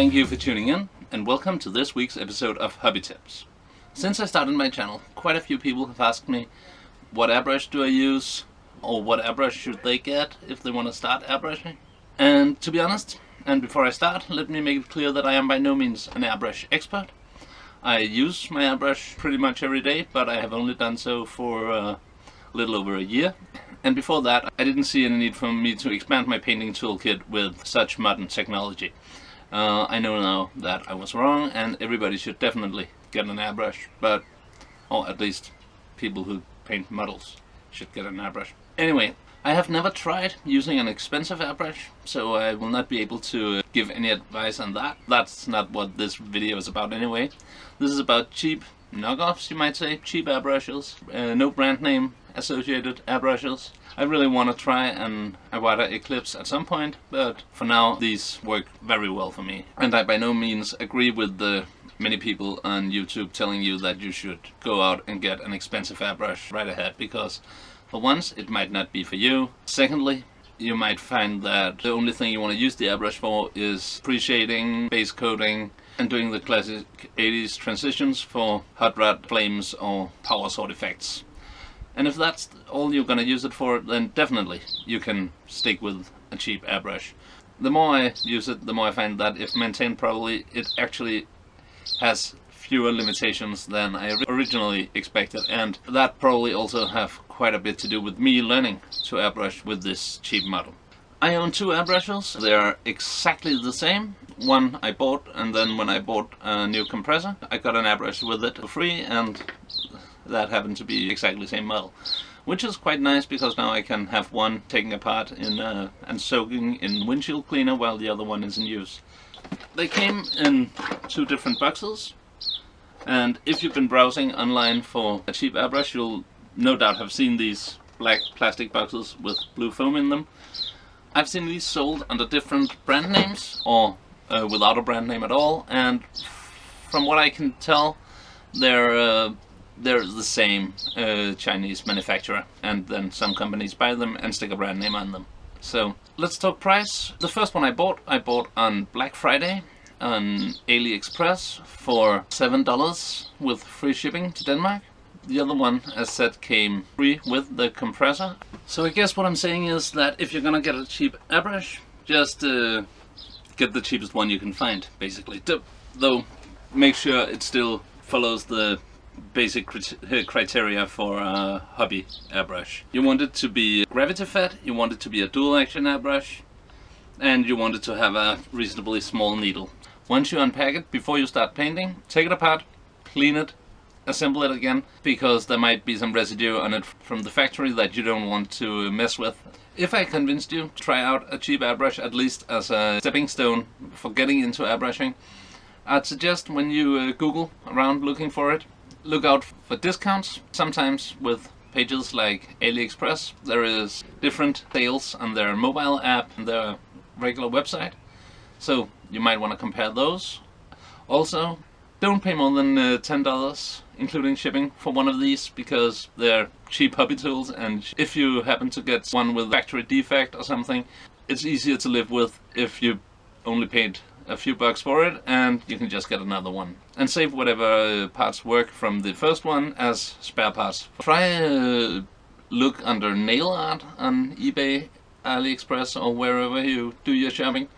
Thank you for tuning in, and welcome to this week's episode of Hobby Tips. Since I started my channel, quite a few people have asked me what airbrush do I use, or what airbrush should they get if they want to start airbrushing. And to be honest, and before I start, let me make it clear that I am by no means an airbrush expert. I use my airbrush pretty much every day, but I have only done so for a little over a year. And before that, I didn't see any need for me to expand my painting toolkit with such modern technology. I know now that I was wrong, and everybody should definitely get an airbrush, or at least people who paint models should get an airbrush. Anyway, I have never tried using an expensive airbrush, so I will not be able to give any advice on that. That's not what this video is about anyway. This is about cheap knockoffs, you might say, cheap airbrushes, no brand name associated airbrushes. I really want to try an Iwata Eclipse at some point, but for now these work very well for me. And I by no means agree with the many people on YouTube telling you that you should go out and get an expensive airbrush right ahead, because for once it might not be for you. Secondly, you might find that the only thing you want to use the airbrush for is pre-shading, base coating, and doing the classic 80s transitions for hot rod flames or power sword effects. And if that's all you're going to use it for, then definitely you can stick with a cheap airbrush. The more I use it, the more I find that if maintained properly, it actually has fewer limitations than I originally expected, and that probably also have quite a bit to do with me learning to airbrush with this cheap model. I own two airbrushes. They are exactly the same. One I bought, and then when I bought a new compressor, I got an airbrush with it for free, and that happened to be exactly the same model. Which is quite nice, because now I can have one taking apart and soaking in windshield cleaner while the other one is in use. They came in two different boxes, and if you've been browsing online for a cheap airbrush, you'll no doubt have seen these black plastic boxes with blue foam in them. I've seen these sold under different brand names, or without a brand name at all, and from what I can tell, they're the same Chinese manufacturer, and then some companies buy them and stick a brand name on them. So let's talk price. The first one I bought on Black Friday on AliExpress for $7 with free shipping to Denmark. The other one, as said, came free with the compressor. So I guess what I'm saying is that if you're gonna get a cheap airbrush, just get the cheapest one you can find, basically. Though make sure it still follows the basic criteria for a hobby airbrush. You want it to be gravity fed, you want it to be a dual action airbrush, and you want it to have a reasonably small needle. Once you unpack it, before you start painting, take it apart, clean it, assemble it again, because there might be some residue on it from the factory that you don't want to mess with. If I convinced you to try out a cheap airbrush, at least as a stepping stone for getting into airbrushing, I'd suggest when you Google around looking for it, look out for discounts. Sometimes with pages like AliExpress, there is different sales on their mobile app and their regular website, so you might want to compare those. Also, don't pay more than $10 including shipping for one of these, because they're cheap hobby tools, and if you happen to get one with factory defect or something, it's easier to live with if you only paid a few bucks for it, and you can just get another one and save whatever parts work from the first one as spare parts. Try a look under nail art on eBay, AliExpress, or wherever you do your shopping.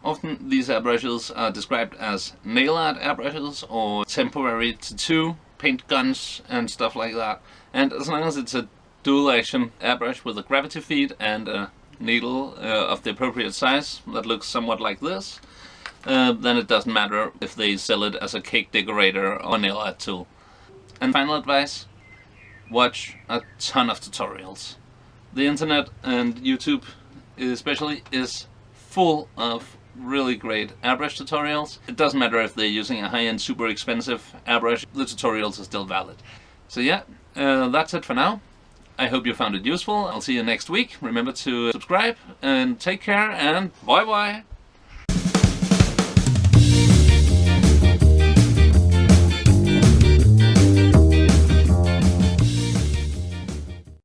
Often these airbrushes are described as nail art airbrushes or temporary tattoo paint guns and stuff like that, and as long as it's a dual action airbrush with a gravity feed and a needle of the appropriate size that looks somewhat like this, then it doesn't matter if they sell it as a cake decorator or nail art tool. And final advice, watch a ton of tutorials. The internet, and YouTube especially, is full of really great airbrush tutorials. It doesn't matter if they're using a high-end super expensive airbrush, the tutorials are still valid. So yeah, that's it for now. I hope you found it useful. I'll see you next week. Remember to subscribe and take care, and bye bye!